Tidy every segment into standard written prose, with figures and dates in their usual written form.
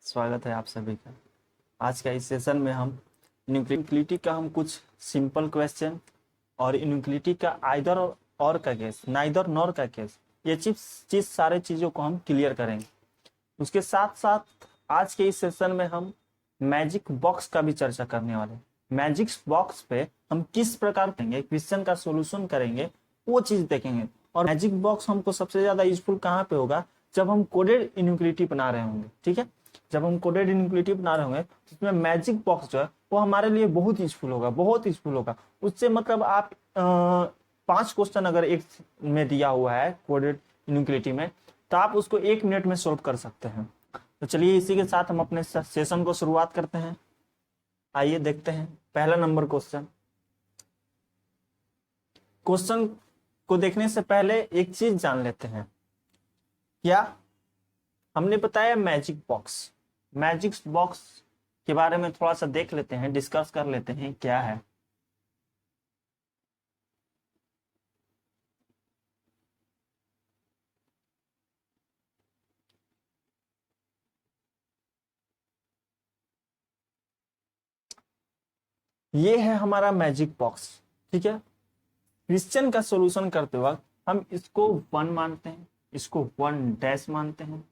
स्वागत है आप सभी का। आज का इस सेशन में हम इनइक्वालिटी का कुछ सिंपल क्वेश्चन और इनइक्वालिटी का आइदर और का केस, नाइदर नॉर का केस, ये चीज सारे चीजों को हम क्लियर करेंगे। उसके साथ साथ आज के इस सेशन में हम मैजिक बॉक्स का भी चर्चा करने वाले हैं। मैजिक बॉक्स पे हम किस प्रकार करेंगे, क्वेश्चन का सोल्यूशन करेंगे, वो चीज देखेंगे। और मैजिक बॉक्स हमको सबसे ज्यादा यूजफुल कहाँ पे होगा, जब हम कोडेड इनइक्वालिटी बना रहे होंगे। ठीक है, जब हम कोडेड इनइक्वालिटी बना रहे होंगे तो उसमें मैजिक बॉक्स जो है वो हमारे लिए बहुत यूजफुल होगा, बहुत यूजफुल होगा। उससे मतलब आप 5 क्वेश्चन अगर एक में दिया हुआ है कोडेड इनइक्वालिटी में, तो आप उसको 1 मिनट में सोल्व कर सकते हैं। तो चलिए इसी के साथ हम अपने सेशन को शुरुआत करते हैं। आइए देखते हैं पहला नंबर क्वेश्चन। क्वेश्चन को देखने से पहले एक चीज जान लेते हैं। क्या हमने बताया मैजिक बॉक्स, मैजिक बॉक्स के बारे में थोड़ा सा देख लेते हैं, डिस्कस कर लेते हैं क्या है। ये है हमारा मैजिक बॉक्स। ठीक है, क्वेश्चन का सॉल्यूशन करते वक्त हम इसको 1 मानते हैं, इसको 1 डैश मानते हैं,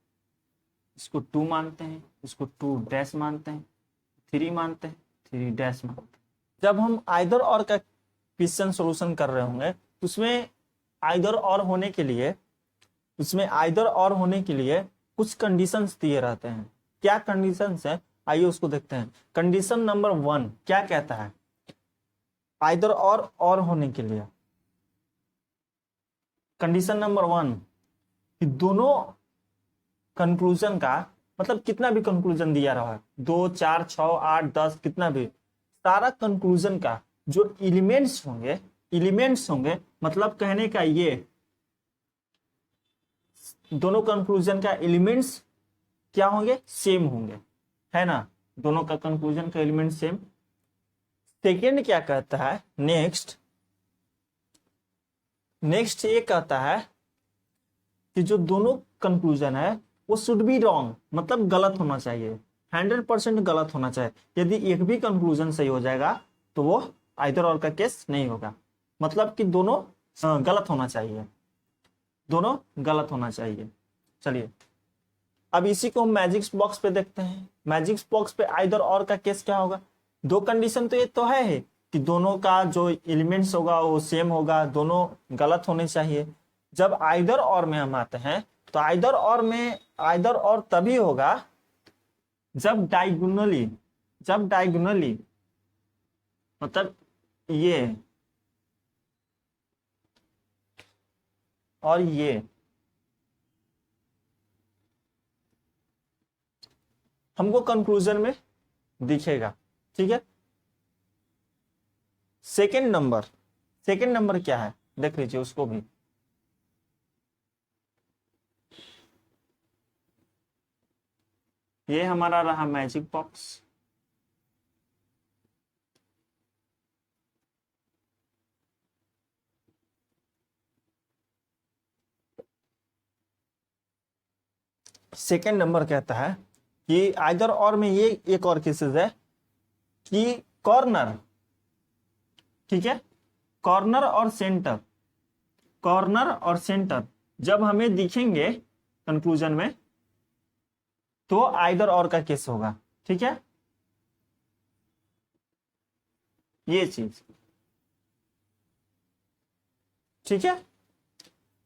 इसको 2 मानते हैं, इसको 2 डैश मानते हैं, 3 मानते हैं, 3 डैश मानते हैं। जब हम आइदर और का क्वेश्चन सॉल्यूशन कर रहे होंगे उसमें आइदर और होने के लिए, कुछ कंडीशंस दिए रहते हैं। क्या कंडीशंस है, आइए उसको देखते हैं। कंडीशन नंबर 1 क्या कहता है आइदर और होने के लिए। कंडीशन नंबर 1 कि दोनों कंक्लूजन का, मतलब कितना भी कंक्लूजन दिया रहा है, 2, 4, 6, 8, 10, कितना भी, सारा कंक्लूजन का जो एलिमेंट्स होंगे, मतलब कहने का ये दोनों कंक्लूजन का एलिमेंट्स क्या होंगे, सेम होंगे, है ना। दोनों का कंक्लूजन का एलिमेंट सेम। सेकेंड क्या कहता है, नेक्स्ट ये कहता है कि जो दोनों कंक्लूजन है वो शुड बी रॉन्ग, मतलब गलत होना चाहिए, 100% गलत होना चाहिए। यदि एक भी कंक्लूजन सही हो जाएगा तो वो आइदर और का केस नहीं होगा, मतलब कि दोनों गलत होना चाहिए, चलिए अब इसी को हम मैजिक बॉक्स पे देखते हैं। मैजिक बॉक्स पे आइदर और का केस क्या होगा, 2 कंडीशन तो ये तो है कि दोनों का जो एलिमेंट्स होगा वो सेम होगा, दोनों गलत होने चाहिए। जब आइदर और में हम आते हैं तो आइदर और तभी होगा जब डायगोनली मतलब ये और ये हमको कंक्लूजन में दिखेगा। ठीक है, सेकेंड नंबर क्या है देख लीजिए उसको भी। ये हमारा रहा मैजिक बॉक्स। सेकेंड नंबर कहता है कि आइदर और में ये एक और केसेस है कि कॉर्नर, ठीक है, कॉर्नर और सेंटर जब हमें दिखेंगे कंक्लूजन में तो आइदर और का केस होगा। ठीक है, ये चीज ठीक है।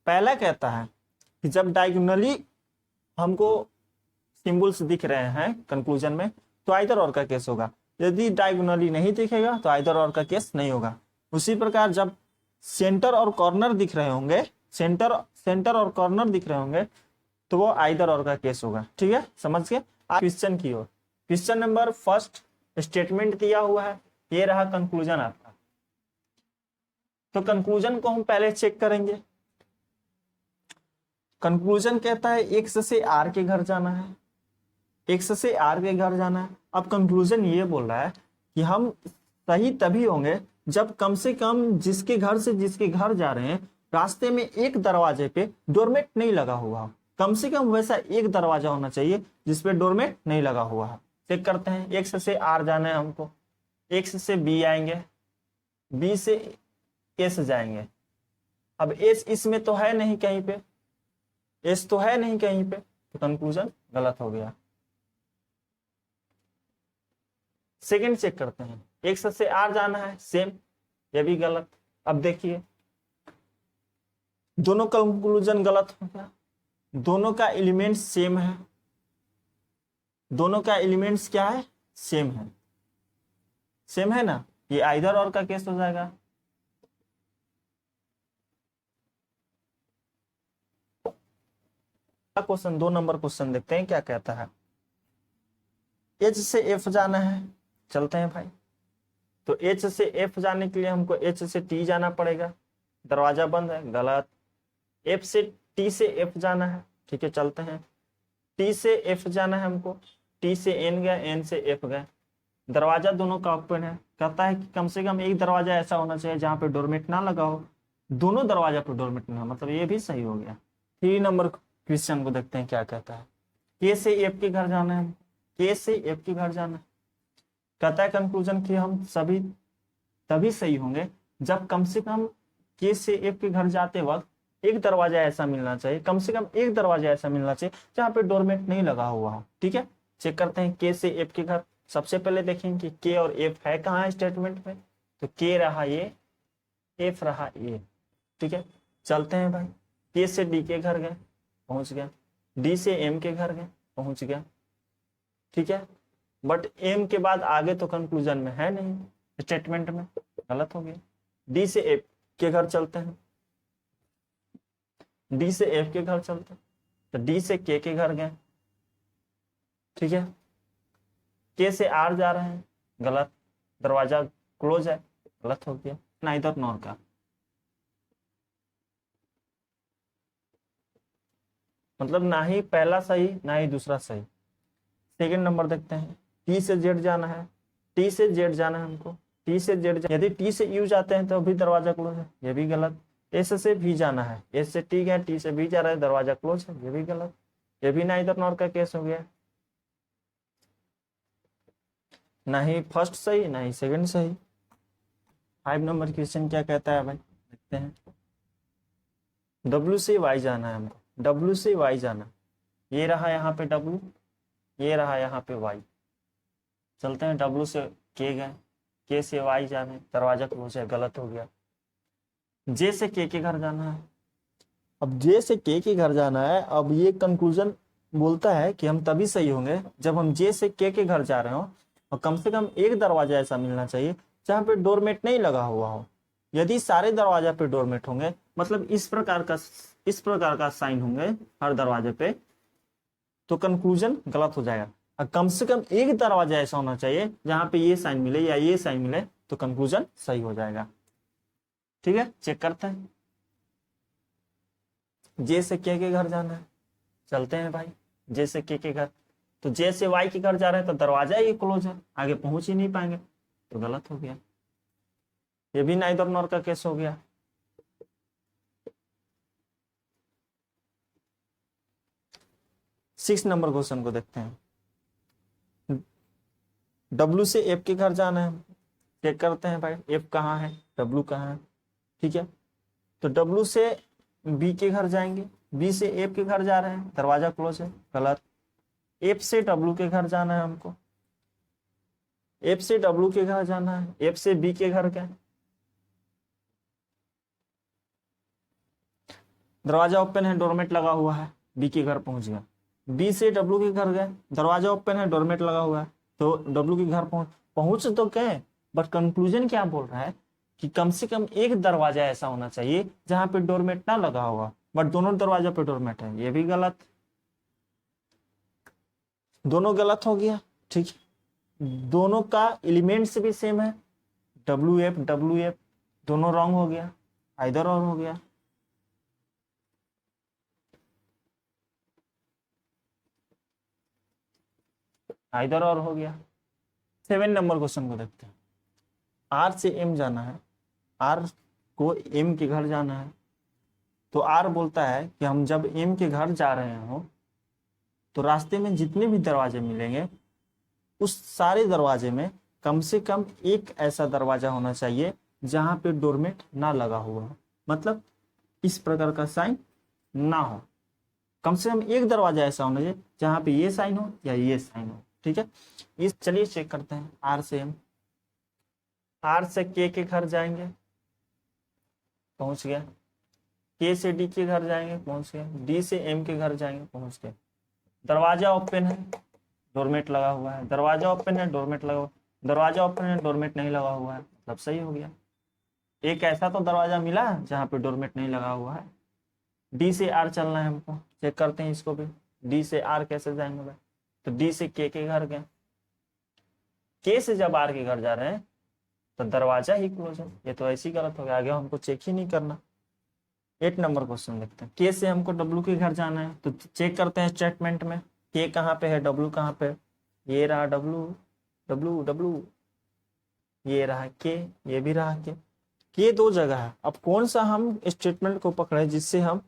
पहला कहता है कि जब डायगोनली हमको सिंबल्स दिख रहे हैं कंक्लूजन में तो आइदर और का केस होगा। यदि डायगोनली नहीं दिखेगा तो आइदर और का केस नहीं होगा। उसी प्रकार जब सेंटर और कॉर्नर दिख रहे होंगे, सेंटर और कॉर्नर दिख रहे होंगे तो वो आइदर और का केस होगा। ठीक है, समझ गए। क्वेश्चन की ओर, क्वेश्चन नंबर फर्स्ट स्टेटमेंट दिया हुआ है, ये रहा कंक्लूजन आपका। तो कंक्लूजन को हम पहले चेक करेंगे। कंक्लूजन कहता है एक्स से आर के घर जाना है, अब कंक्लूजन ये बोल रहा है कि हम सही तभी होंगे जब कम से कम जिसके घर से जिसके घर जा रहे हैं रास्ते में एक दरवाजे पे डोरमेट नहीं लगा हुआ हो, कम से कम वैसा एक दरवाजा होना चाहिए जिसपे डोरमेट नहीं लगा हुआ है। चेक करते हैं, एक्स से आर जाना है हमको, एक्स से बी आएंगे, बी से एस जाएंगे। अब एस इसमें तो है नहीं कहीं पे, एस तो है नहीं कहीं पे, तो कंक्लूजन गलत हो गया। सेकंड चेक करते हैं, एक्स से आर जाना है, सेम, ये भी गलत। अब देखिए दोनों कंक्लूजन गलत हो गया, दोनों का एलिमेंट सेम है, दोनों का एलिमेंट्स क्या है, सेम है, सेम है ना, ये आइदर और का केस हो जाएगा। क्वेश्चन 2 नंबर क्वेश्चन देखते हैं क्या कहता है। एच से एफ जाना है, चलते हैं भाई। तो एच से एफ जाने के लिए हमको एच से टी जाना पड़ेगा, दरवाजा बंद है, गलत। एफ से टी से एफ जाना है, ठीक है चलते हैं। टी से एफ जाना है हमको, टी से एन गया, एन से एफ गए, दरवाजा दोनों का ओपन है। कहता है कि कम से कम एक दरवाजा ऐसा होना चाहिए जहां पे डोरमेट ना लगा हो, दोनों दरवाजा पे डोरमेट ना हो, मतलब ये भी सही हो गया। 3 नंबर क्वेश्चन को देखते हैं क्या कहता है। के से एफ के घर जाना है, के से एफ के घर जाना है। कहता है कंक्लूजन कि हम सभी तभी सही होंगे जब कम से कम के से एफ के घर जाते वक्त एक दरवाजा ऐसा मिलना चाहिए, कम से कम एक दरवाजा ऐसा मिलना चाहिए जहां पे डोरमेट नहीं लगा हुआ हो। ठीक है, चेक करते हैं के से एफ के घर। सबसे पहले देखेंगे कि के और एफ है कहाँ है स्टेटमेंट में, तो के रहा ये, एफ रहा ये। ठीक है, चलते हैं भाई। के से डी के घर गए, पहुंच गया, डी से एम के घर गए, पहुंच गया। ठीक है, बट एम के बाद आगे तो कंक्लूजन में है नहीं, स्टेटमेंट में, गलत हो गया। डी से एफ के घर चलते हैं, डी से एफ के घर चलते हैं, तो डी से के घर गए। ठीक है, के से आर जा रहे हैं, गलत, दरवाजा क्लोज है, गलत हो गया, नाइदर नॉर का। मतलब ना ही पहला सही ना ही दूसरा सही। सेकंड नंबर देखते हैं, टी से जेड जाना है, टी से जेड जाना है हमको, टी से जेड, यदि टी से यू जाते हैं तो भी दरवाजा क्लोज है, ये भी गलत। एस से भी जाना है, एस से टी गया, टी से भी जा रहा है, दरवाजा क्लोज है, ये भी गलत, ये भी नाइदर नॉर का केस हो गया। ना ही फर्स्ट सही ना ही सेकंड सही। 5 नंबर क्वेश्चन क्या कहता है भाई, देखते हैं। डब्ल्यू से वाई जाना है हमको, डब्ल्यू से वाई जाना, ये रहा यहाँ पे डब्ल्यू, ये रहा यहाँ पे वाई। चलते हैं, डब्ल्यू से के गए, के से वाई जाने, दरवाजा क्लोज है, गलत हो गया। जे से के घर जाना है, अब जे से के घर जाना है। अब ये कंक्लूजन बोलता है कि हम तभी सही होंगे जब हम जे से के घर जा रहे हो और कम से कम एक दरवाजा ऐसा मिलना चाहिए जहां पे डोरमेट नहीं लगा हुआ हो। यदि सारे दरवाजा पे डोरमेट होंगे, मतलब इस प्रकार का साइन होंगे हर दरवाजे पे, तो कंक्लूजन गलत हो जाएगा। और कम से कम एक दरवाजा ऐसा होना चाहिए जहां पे ये साइन मिले या ये साइन मिले, तो कंक्लूजन सही हो जाएगा। ठीक है, चेक करते हैं। जे से के घर जाना है, चलते हैं भाई, जे से के घर। तो जे से वाई के घर जा रहे हैं तो दरवाजा ही क्लोज है, आगे पहुंच ही नहीं पाएंगे, तो गलत हो गया। ये भी नाइदर नॉर का केस हो गया। सिक्स नंबर क्वेश्चन को देखते हैं। डब्ल्यू से एफ के घर जाना है, चेक करते हैं भाई, एफ कहाँ है, डब्ल्यू कहाँ है। ठीक है, तो डब्ल्यू से बी के घर जाएंगे, बी से एफ के घर जा रहे हैं, दरवाजा क्लोज है, गलत। एफ से डब्ल्यू के घर जाना है हमको, एफ से डब्ल्यू के घर जाना है, एफ से बी के घर गए, दरवाजा ओपन है, डोरमेट लगा हुआ है, बी के घर पहुंच गया। बी से डब्ल्यू के घर गए, दरवाजा ओपन है, डोरमेट लगा हुआ है, तो डब्ल्यू के घर पहुंच तो गए, बट कंक्लूजन क्या बोल रहा है कि कम से कम एक दरवाजा ऐसा होना चाहिए जहां पे डोरमेट ना लगा हुआ, बट दोनों दरवाजा पे डोरमेट है, ये भी गलत, दोनों गलत हो गया। ठीक, दोनों का एलिमेंट्स भी सेम है, डब्ल्यू एफ दोनों रॉन्ग हो गया, आइदर और हो गया। आइदर और हो गया। 7 नंबर क्वेश्चन को देखते हैं। आर से एम जाना है, आर को एम के घर जाना है, तो आर बोलता है कि हम जब एम के घर जा रहे हो तो रास्ते में जितने भी दरवाजे मिलेंगे उस सारे दरवाजे में कम से कम एक ऐसा दरवाजा होना चाहिए जहां पे डोरमेट ना लगा हुआ हो, मतलब इस प्रकार का साइन ना हो। कम से कम एक दरवाजा ऐसा होना चाहिए जहां पे ये साइन हो या ये साइन हो। ठीक है, इस चलिए चेक करते हैं। आर से एम, आर से के घर जाएंगे, पहुंच गया। के से डी के घर जाएंगे, पहुंच गया। डी से एम के घर जाएंगे, पहुंच गए। दरवाजा ओपन है, डोरमेट लगा हुआ है। दरवाजा ओपन है, डोरमेट लगा हुआ है। दरवाजा ओपन है, डोरमेट नहीं लगा हुआ है, मतलब सही हो गया। एक ऐसा तो दरवाजा मिला जहां पे डोरमेट नहीं लगा हुआ है। डी से आर चलना है हमको, चेक करते हैं इसको भी। डी से आर कैसे जाएंगे भाई? तो डी से के घर गए। के से जब आर के घर जा रहे हैं तो दरवाजा ही क्लोज है, ये तो ऐसी गलत हो गया, आगे हमको चेक ही नहीं करना। 8 नंबर क्वेश्चन देखते हैं। के से हमको डब्ल्यू के घर जाना है तो चेक करते हैं स्टेटमेंट में के कहाँ पे है, डब्ल्यू कहाँ पे है। ये रहा डब्ल्यू, डब्ल्यू डब्ल्यू, ये रहा के, ये भी रहा के दो जगह है। अब कौन सा हम स्टेटमेंट को पकड़े जिससे हम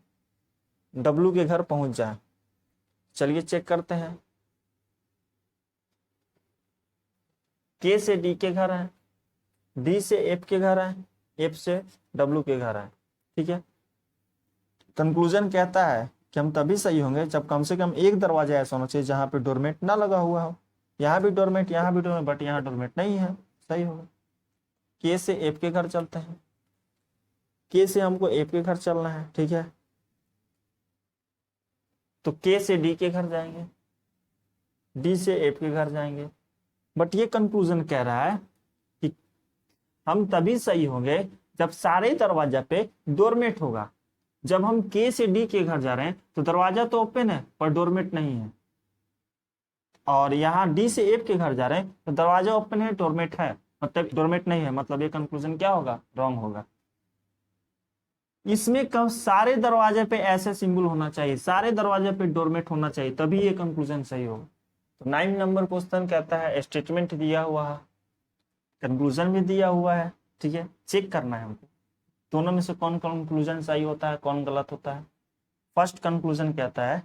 डब्ल्यू के घर पहुंच जाए? चलिए चेक करते हैं। के से डी के घर है, डी से एफ के घर है, एफ से डब्ल्यू के घर है। ठीक है, कंक्लूजन कहता है कि हम तभी सही होंगे जब कम से कम एक दरवाजा ऐसा होना चाहिए जहां पे डोरमेट ना लगा हुआ हो। यहाँ भी डोरमेट, यहाँ भी डोरमेट, बट यहाँ डोरमेट नहीं है, सही होगा। के से एफ के घर चलते हैं। के से हमको एफ के घर चलना है, ठीक है, तो के से डी के घर जाएंगे, डी से एफ के घर जाएंगे। बट ये कंक्लूजन कह रहा है कि हम तभी सही होंगे जब सारे दरवाजा पे डोरमेट होगा। जब हम के से डी के घर जा रहे हैं तो दरवाजा तो ओपन है पर डोरमेट नहीं है, और यहाँ डी से एफ के घर जा रहे हैं तो दरवाजा ओपन है, डोरमेट है, मतलब डोरमेट नहीं है, मतलब ये कंक्लूजन क्या होगा? रॉन्ग होगा। इसमें कब सारे दरवाजे पे ऐसे सिंबल होना चाहिए, सारे दरवाजे पे डोरमेट होना चाहिए, तभी ये कंक्लूजन सही होगा। तो 9 नंबर क्वेश्चन कहता है स्टेटमेंट दिया हुआ है, कंक्लूजन भी दिया हुआ है। ठीक है, चेक करना है हमको दोनों में से कौन कंक्लूजन सही होता है, कौन गलत होता है। फर्स्ट कंक्लूजन कहता है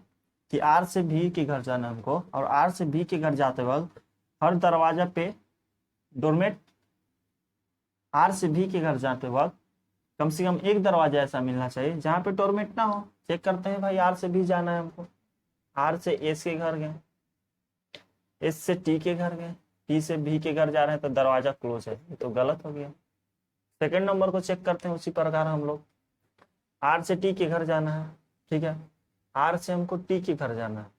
कि आर से भी के घर जाना हमको, और आर से भी के घर जाते वक्त हर दरवाजा पे डोरमेट, आर से भी के घर जाते वक्त कम से कम एक दरवाजा ऐसा मिलना चाहिए जहां पे डोरमेट ना हो। चेक करते हैं भाई, आर से भी जाना है हमको। आर से एस के घर गए, एस से टी के घर गए, टी से बी के घर जा रहे हैं तो दरवाजा क्लोज है, ये तो गलत हो गया। सेकंड नंबर को चेक करते हैं उसी प्रकार हम लोग। आर से टी के घर जाना है, ठीक है, आर से हमको टी के घर जाना है।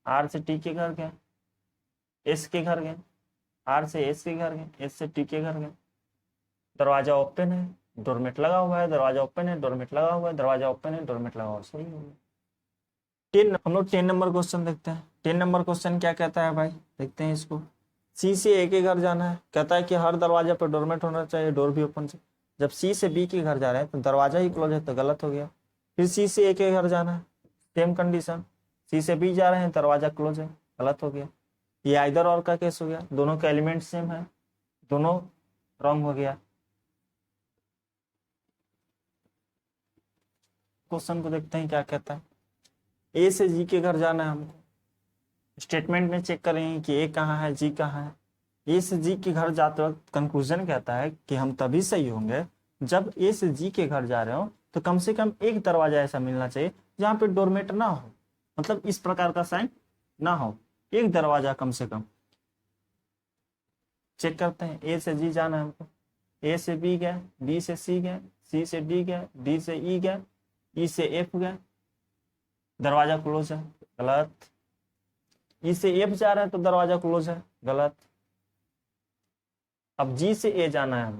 आर से टी के घर गए, एस के घर गए, आर से एस के घर गए, एस से टी के घर गए। दरवाजा ओपन है, डोरमेट लगा हुआ है, दरवाजा ओपन है, डोरमेट लगा हुआ है, दरवाजा ओपन है, डोरमेट लगा हुआ है, सही हो गया। हम लोग 10 नंबर क्वेश्चन देखते हैं। 10 नंबर क्वेश्चन क्या कहता है भाई, देखते हैं इसको। सी से ए के घर जाना है, कहता है कि हर दरवाजा पर डोरमेट होना चाहिए, डोर भी ओपन से। जब सी से बी के घर जा रहे हैं तो दरवाजा ही क्लोज है, तो गलत हो गया। फिर सी से ए के घर जाना है, सेम कंडीशन, सी से बी जा रहे हैं, दरवाजा क्लोज है, गलत हो गया। ये आइदर और का केस हो गया, दोनों का एलिमेंट सेम है, दोनों रॉन्ग हो गया। क्वेश्चन को देखते हैं क्या कहता है। ए से जी के घर जाना है हमको, स्टेटमेंट में चेक करेंगे कि ए कहाँ है, जी कहाँ है। ए से जी के घर जाते वक्त कंक्लूजन कहता है कि हम तभी सही होंगे जब ए से जी के घर जा रहे हो तो कम से कम एक दरवाजा ऐसा मिलना चाहिए जहां पे डोरमेट ना हो, मतलब इस प्रकार का साइन ना हो, एक दरवाजा कम से कम। चेक करते हैं, ए से जी जाना है हमको, ए से बी गए, बी से सी गए, सी से डी गए, डी से ई गए, ई से एफ गए, दरवाजा क्लोज है, गलत। ई से एफ जा रहा है तो दरवाजा क्लोज है, गलत। अब जी से ए जाना है, हम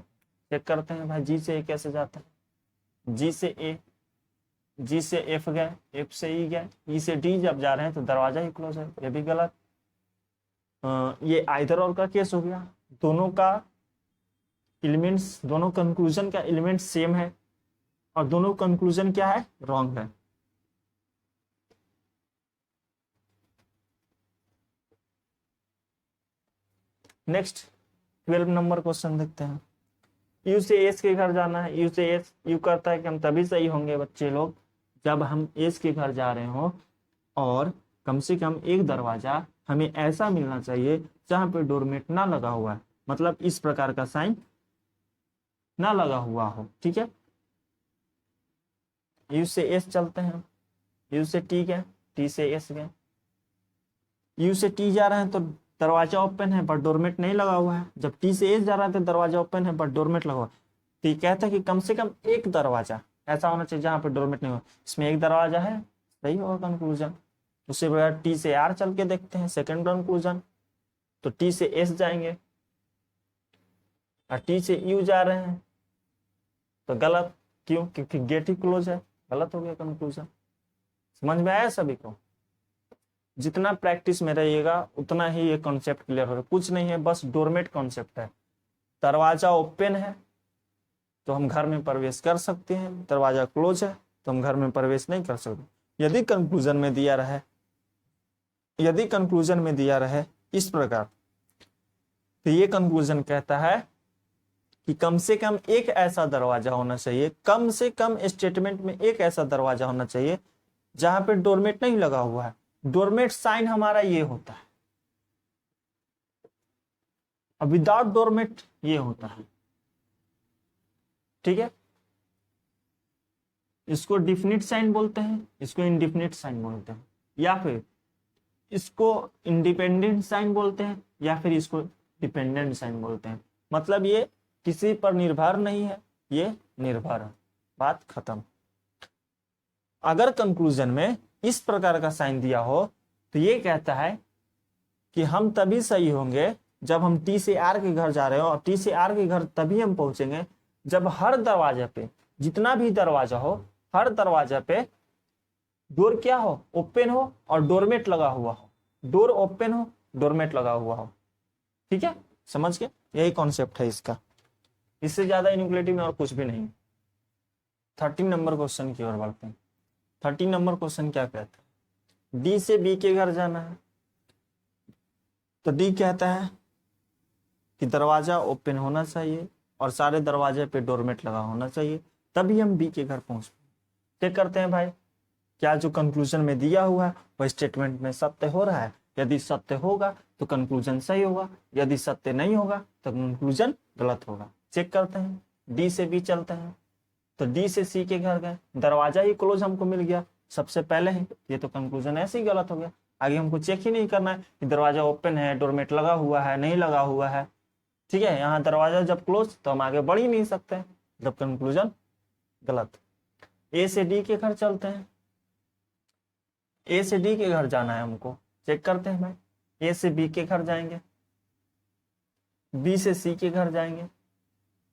चेक करते हैं भाई जी से ए कैसे जाता है। जी से ए, जी से एफ गए, एफ से ई गए, ई से डी जब जा रहे हैं तो दरवाजा ही क्लोज है, ये भी गलत। ये आइदर और का केस हो गया, दोनों का एलिमेंट्स, दोनों कंक्लूजन का एलिमेंट सेम है और दोनों कंक्लूजन क्या है, रॉन्ग है। नेक्स्ट 12 नंबर क्वेश्चन देखते हैं। यू से एस के घर जाना है, यू से एस, यू करता है कि हम तभी सही होंगे बच्चे लोग जब हम एस के घर जा रहे हो और कम से कम एक दरवाजा हमें ऐसा मिलना चाहिए जहां पे डोरमेट ना लगा हुआ है, मतलब इस प्रकार का साइन ना लगा हुआ हो। ठीक है, यू से एस चलते हैं, यू से टी गए, टी से एस गए, यू से टी जा रहे हैं तो दरवाजा ओपन है पर डोरमेट नहीं लगा हुआ है, जब टी से एस जा रहा है तो दरवाजा ओपन है पर डोरमेट लगा हुआ है। तो ये कहता है कि कम से कम एक दरवाजा ऐसा होना चाहिए जहां पर डोरमेट नहीं हो, इसमें एक दरवाजा है, सही होगा कंक्लूजन। उससे बड़ा टी से आर चल के देखते हैं, सेकंड कंक्लूजन। तो टी से एस जाएंगे और टी से यू जा रहे हैं तो गलत, क्यों? क्योंकि गेट ही क्लोज है, गलत हो गया कंक्लूजन। समझ में आया सभी को? जितना प्रैक्टिस में रहिएगा उतना ही ये कॉन्सेप्ट क्लियर होगा। कुछ नहीं है, बस डोरमेट कॉन्सेप्ट है। दरवाजा ओपन है तो हम घर में प्रवेश कर सकते हैं, दरवाजा क्लोज है तो हम घर में प्रवेश नहीं कर सकते। यदि कंक्लूजन में दिया रहे, यदि कंक्लूजन में दिया रहे इस प्रकार, तो ये कंक्लूजन कहता है कि कम से कम एक ऐसा दरवाजा होना चाहिए, कम से कम स्टेटमेंट में एक ऐसा दरवाजा होना चाहिए जहां पे डोरमेट नहीं लगा हुआ है। डोरमेट साइन हमारा ये होता है, और विदाउट डोरमेट ये होता है। ठीक है, इसको डिफिनिट साइन बोलते हैं, इसको इनडिफिनिट साइन बोलते हैं, या फिर इसको इंडिपेंडेंट साइन बोलते हैं, या फिर इसको डिपेंडेंट साइन बोलते हैं। मतलब ये किसी पर निर्भर नहीं है, ये निर्भर है, बात खत्म। अगर कंक्लूजन में इस प्रकार का साइन दिया हो तो ये कहता है कि हम तभी सही होंगे जब हम टी से आर के घर जा रहे हो, और टी से आर के घर तभी हम पहुंचेंगे जब हर दरवाजे पे, जितना भी दरवाजा हो, हर दरवाजा पे डोर क्या हो, ओपन हो और डोरमेट लगा हुआ हो। डोर ओपन हो, डोरमेट लगा हुआ हो। ठीक है, समझ के? यही कॉन्सेप्ट है इसका, इससे ज्यादा इनक्लूटिव में और कुछ भी नहीं। 13 नंबर क्वेश्चन की ओर बढ़ते हैं। 13 नंबर क्वेश्चन क्या कहता है? डी से बी के घर जाना है, तो डी कहता है कि दरवाजा ओपन होना चाहिए और सारे दरवाजे पे डोरमेट लगा होना चाहिए, तभी हम बी के घर पहुंच पाए। चेक करते हैं भाई, क्या जो कंक्लूजन में दिया हुआ है वह स्टेटमेंट में सत्य हो रहा है। यदि सत्य होगा तो कंक्लूजन सही होगा, यदि सत्य नहीं होगा तो कंक्लूजन गलत होगा। चेक करते हैं, डी से बी चलते हैं, तो डी से सी के घर गए, दरवाजा ही क्लोज हमको मिल गया सबसे पहले ही, ये तो कंक्लूजन ऐसे ही गलत हो गया। आगे हमको चेक ही नहीं करना है कि दरवाजा ओपन है, डोरमेट लगा हुआ है, नहीं लगा हुआ है। ठीक है, यहाँ दरवाजा जब क्लोज तो हम आगे बढ़ ही नहीं सकते, जब कंक्लूजन गलत। ए से डी के घर चलते हैं, ए से डी के घर जाना है हमको। चेक करते हैं भाई, ए से बी के घर जाएंगे, बी से सी के घर जाएंगे,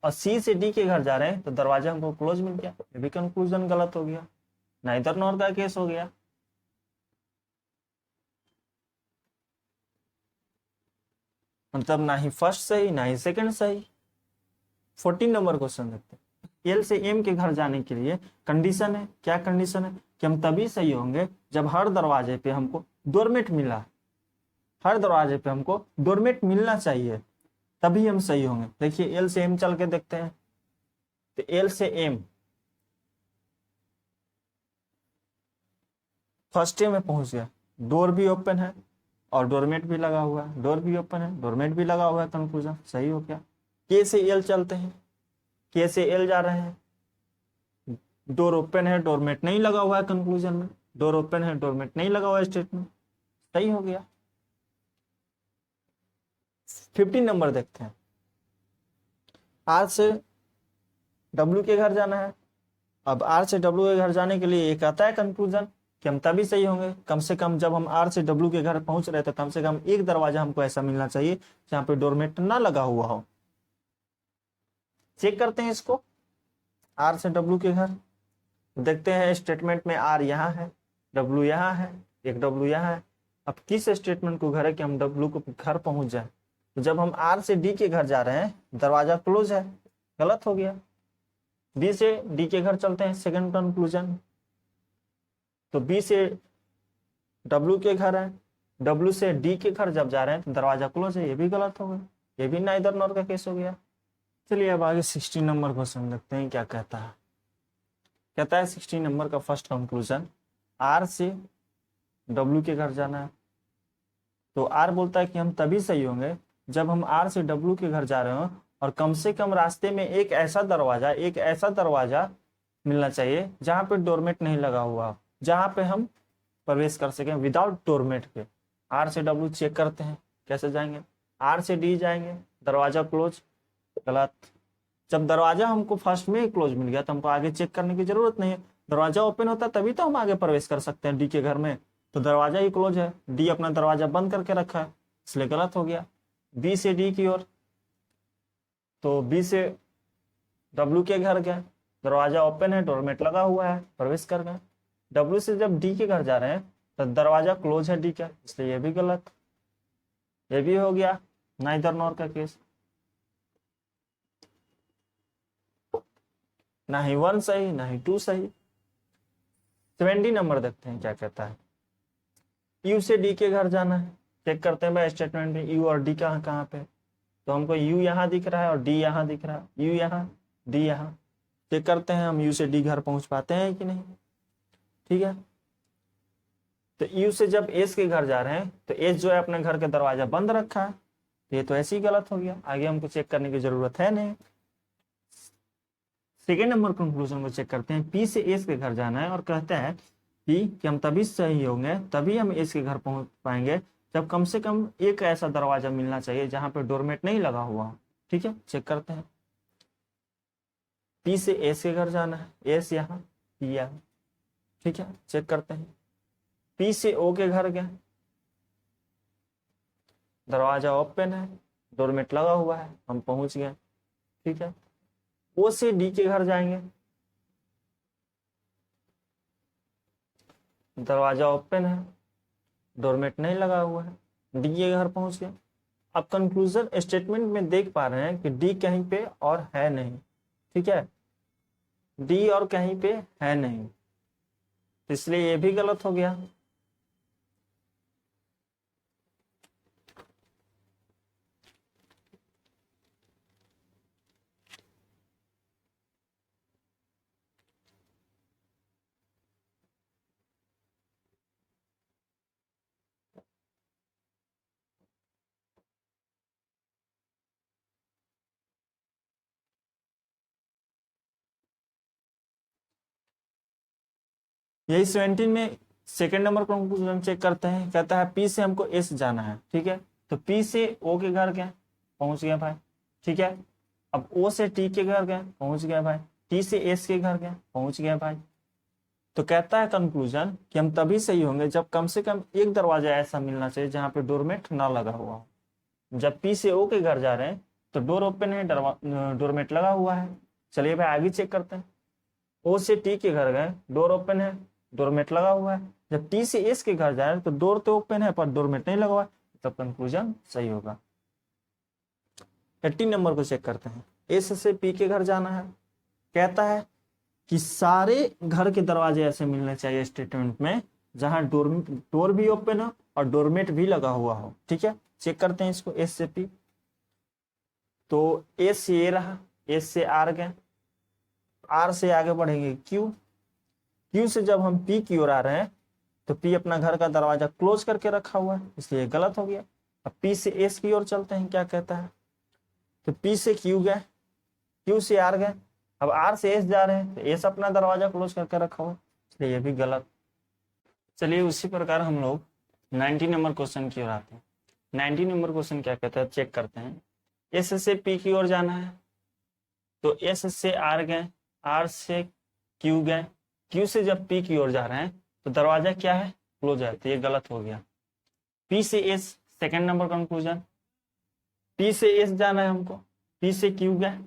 और सी से डी के घर जा रहे हैं तो दरवाजा हमको क्लोज मिल गया, ये भी कंक्लूजन गलत हो गया, नाइदर नॉर का केस हो गया। मतलब ना ही फर्स्ट सही ना ही सेकंड सही। 14 नंबर क्वेश्चन देखते हैं। एल से एम के घर जाने के लिए कंडीशन है, क्या कंडीशन है? कि हम तभी सही होंगे जब हर दरवाजे पे हमको डोरमेट मिला, हर दरवाजे पे हमको डोरमेट मिलना चाहिए, तभी हम सही होंगे। देखिए एल से एम चल के देखते हैं, तो एल से एम फर्स्ट में पहुंच गया, डोर भी ओपन है और डोरमेट भी लगा हुआ है, डोर भी ओपन है, डोरमेट भी लगा हुआ है, कंक्लूजन सही हो गया। के से एल चलते हैं, के से एल जा रहे हैं, डोर ओपन है, डोरमेट नहीं लगा हुआ है, कंक्लूजन में डोर ओपन है, डोरमेट नहीं लगा हुआ है, स्टेटमेंट सही हो गया। 15 नंबर देखते हैं। आर से डब्ल्यू के घर जाना है, अब आर से डब्ल्यू के घर जाने के लिए एक आता है कंक्लूजन कि हम तभी सही होंगे कम से कम जब हम आर से डब्ल्यू के घर पहुंच रहे तो कम से कम एक दरवाजा हमको ऐसा मिलना चाहिए जहां पे डोरमेट ना लगा हुआ हो। चेक करते हैं इसको, आर से डब्ल्यू के घर देखते हैं, स्टेटमेंट में आर यहाँ है, डब्ल्यू यहाँ है, एक डब्ल्यू यहाँ है। अब किस स्टेटमेंट को घर है कि हम डब्ल्यू को घर पहुंच जाए? तो जब हम आर से डी के घर जा रहे हैं दरवाजा क्लोज है, गलत हो गया। बी से डी के घर चलते हैं, सेकंड कंक्लूजन, तो बी से डब्ल्यू के घर है, डब्ल्यू से डी के घर जब जा रहे हैं तो दरवाजा क्लोज है, ये भी गलत हो गया, ये भी नाइदर नॉर का केस हो गया। चलिए अब आगे 16 नंबर क्वेश्चन देखते हैं क्या कहता है। कहता है 16 नंबर का फर्स्ट कंक्लूजन, आर से डब्ल्यू के घर जाना है। तो आर बोलता है कि हम तभी सही होंगे जब हम आर से डब्ल्यू के घर जा रहे हो और कम से कम रास्ते में एक ऐसा दरवाजा मिलना चाहिए जहां पे डोरमेट नहीं लगा हुआ हो, जहां पे हम प्रवेश कर सकें विदाउट डोरमेट के। आर से डब्ल्यू चेक करते हैं कैसे जाएंगे। आर से डी जाएंगे, दरवाजा क्लोज, गलत। जब दरवाजा हमको फर्स्ट में ही क्लोज मिल गया तो हमको आगे चेक करने की जरूरत नहीं है। दरवाजा ओपन होता है तभी तो हम आगे प्रवेश कर सकते हैं डी के घर में, तो दरवाजा ही क्लोज है, डी अपना दरवाजा बंद करके रखा है, इसलिए गलत हो गया। बी से डी की ओर, तो बी से डब्ल्यू के घर गए, दरवाजा ओपन है, डोरमेट लगा हुआ है, प्रवेश कर गए। डब्ल्यू से जब डी के घर जा रहे हैं तो दरवाजा क्लोज है डी का, इसलिए ये भी गलत। ये भी हो गया नाइदर नॉर का केस, ना ही 1 सही ना ही 2 सही। 20 नंबर देखते हैं क्या कहता है। यू से डी के घर जाना है, चेक करते हैं भाई स्टेटमेंट में यू और डी कहाँ कहाँ पे। तो हमको यू यहाँ दिख रहा है और डी यहाँ दिख रहा है, यू यहाँ डी यहाँ। चेक करते हैं हम यू से डी घर पहुंच पाते हैं कि नहीं। ठीक है, तो यू से जब एस के घर जा रहे हैं तो एस जो है अपने घर का दरवाजा बंद रखा है, तो ये तो ऐसे ही गलत हो गया, आगे हमको चेक करने की जरूरत है नहीं। सेकेंड नंबर कंक्लूजन को चेक करते हैं। पी से एस के घर जाना है और कहता है कि हम तभी सही होंगे, तभी हम एस के घर पहुंच पाएंगे जब कम से कम एक ऐसा दरवाजा मिलना चाहिए जहां पे डोरमेट नहीं लगा हुआ हो। ठीक है, चेक करते हैं। पी से एस के घर जाना है, एस यहाँ पी यहाँ। ठीक है, चेक करते हैं। पी से ओ के घर गए, दरवाजा ओपन है, डोरमेट लगा हुआ है, हम पहुंच गए। ठीक है, ओ से डी के घर जाएंगे, दरवाजा ओपन है, डोरमेट नहीं लगा हुआ है, डी के घर पहुंच गए। अब कंक्लूजन स्टेटमेंट में देख पा रहे हैं कि डी कहीं पे और है नहीं। ठीक है, डी और कहीं पे है नहीं, इसलिए ये भी गलत हो गया। यही 17 में सेकेंड नंबर कंक्लूजन चेक करते हैं। कहता है पी से हमको एस जाना है। ठीक है, तो पी से ओ के घर गए, पहुंच गया भाई। ठीक है, अब ओ से टी के घर गए, पहुंच गया भाई। टी से एस के घर गए, पहुंच गया भाई। तो कहता है कंक्लूजन कि हम तभी सही होंगे जब कम से कम एक दरवाजा ऐसा मिलना चाहिए जहां पे डोरमेट ना लगा हुआ हो। जब पी से ओ के घर जा रहे हैं तो डोर ओपन है, डोरमेट लगा हुआ है। चलिए भाई आगे चेक करते हैं। ओ से टी के घर गए, डोर ओपन है, डोरमेट लगा हुआ है। जब टी से एस के घर जा रहे हैं तो डोर तो ओपन है पर डोरमेट नहीं लगा हुआ है, तब कंक्लूजन सही होगा। 18 नंबर को चेक करते हैं। एस से पी के घर जाना है, कहता है कि सारे घर के दरवाजे ऐसे मिलने चाहिए स्टेटमेंट में जहां डोर भी ओपन हो और डोरमेट भी लगा हुआ हो। ठीक है, चेक करते हैं इसको। एस से पी, तो एस से ए रहा, एस से आर गए, आर से आगे बढ़ेंगे क्यू, क्यू से जब हम पी की ओर आ रहे हैं तो पी अपना घर का दरवाजा क्लोज करके रखा हुआ है, इसलिए गलत हो गया। अब पी से एस की ओर चलते हैं, क्या कहता है। तो पी से क्यू गए, क्यू से आर गए, अब आर से एस जा रहे हैं तो एस अपना दरवाजा क्लोज करके रखा हुआ, इसलिए ये भी गलत। चलिए उसी प्रकार हम लोग 19 नंबर क्वेश्चन की ओर आते हैं। 19 नंबर क्वेश्चन क्या कहता है, चेक करते हैं। एस से पी की ओर जाना है, तो एस से आर गए, आर से क्यू गए, क्यू से जब पी की ओर जा रहे हैं तो दरवाजा क्या है, क्लोज है, तो ये गलत हो गया। पी से S, second number conclusion. P से एस जाना है हमको, पी से क्यू गए,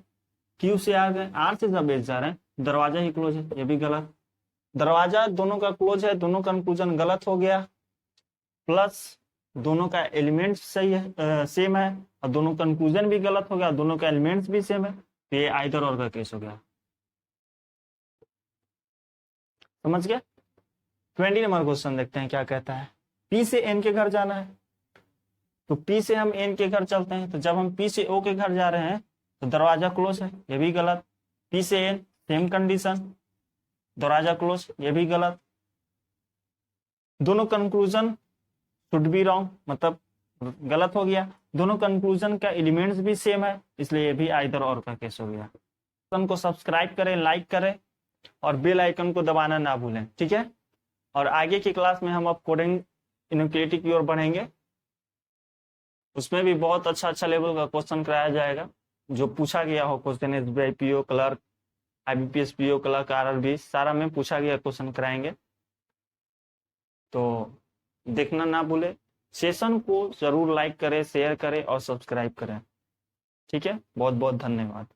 क्यू से आर गए, आर से जब एस जा रहे हैं दरवाजा ही क्लोज है, ये भी गलत। दरवाजा दोनों का क्लोज है, दोनों कंक्लूजन गलत हो गया, प्लस दोनों का एलिमेंट सही है, सेम है, और दोनों कंक्लूजन भी गलत हो गया, दोनों का एलिमेंट्स भी सेम है, तो ये आइदर और का केस हो गया। समझ गया। 20 नंबर क्वेश्चन देखते हैं क्या कहता है। पी से एन के घर जाना है, तो पी से हम एन के घर चलते हैं, तो जब हम पी से ओ के घर जा रहे हैं तो दरवाजा क्लोज है, ये भी गलत। पी से एन सेम कंडीशन, दरवाजा क्लोज, ये भी गलत। दोनों कंक्लूजन शुड बी रॉन्ग, मतलब गलत हो गया। दोनों कंक्लूजन का एलिमेंट्स भी सेम है, इसलिए ये भी आइदर और का केस हो गया। को सब्सक्राइब करें, लाइक करें और बेल आइकन को दबाना ना भूलें, ठीक है। और आगे की क्लास में हम अब कोडिंग इनइक्वालिटी की ओर बढ़ेंगे, उसमें भी बहुत अच्छा अच्छा लेवल का क्वेश्चन कराया जाएगा, जो पूछा गया हो question SBI PO clerk, IBPS PO clerk, RRB, सारा में पूछा गया क्वेश्चन कराएंगे, तो देखना ना भूले। सेशन को जरूर लाइक करें, शेयर करें और सब्सक्राइब करें, ठीक है। बहुत बहुत धन्यवाद।